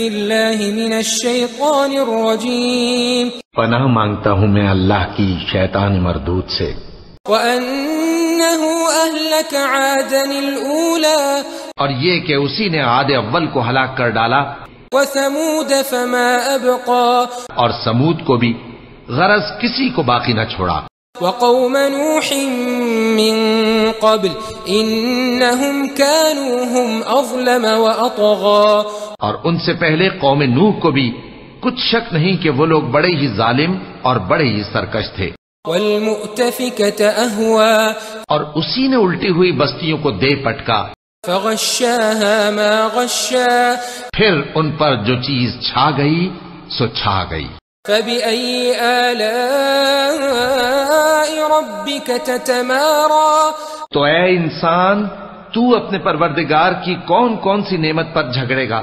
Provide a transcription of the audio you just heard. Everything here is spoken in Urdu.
باللہ من الشیطان الرجیم پناہ مانگتا ہوں میں اللہ کی شیطان مردود سے. وَأَنَّهُ أَهْلَكَ عَادًا الْأُولَى اور یہ کہ اسی نے عاد اول کو ہلاک کر ڈالا. وَثَمُودَ فَمَا أَبْقَى اور سمود کو بھی غرض کسی کو باقی نہ چھوڑا. وَقَوْمَ نُوحٍ مِّن قَبْلِ إِنَّهُمْ كَانُوا هُمْ أَظْلَمَ وَأَطْغَى اور ان سے پہلے قوم نوح کو بھی کچھ شک نہیں کہ وہ لوگ بڑے ہی ظالم اور بڑے ہی سرکش تھے. وَالْمُؤْتَفِكَةَ أَهْوَى اور اسی نے الٹی ہوئی بستیوں کو دے پٹکا. فَغَشَّاهَا مَا غَشَّا پھر ان پر جو چیز چھا گئی سو چھا گئی. فَبِأَيِّ آلَاءِ رَبِّكَ تَتَمَارَى تو اے انسان تو اپنے پروردگار کی کون کون سی نعمت پر جھگڑے گا؟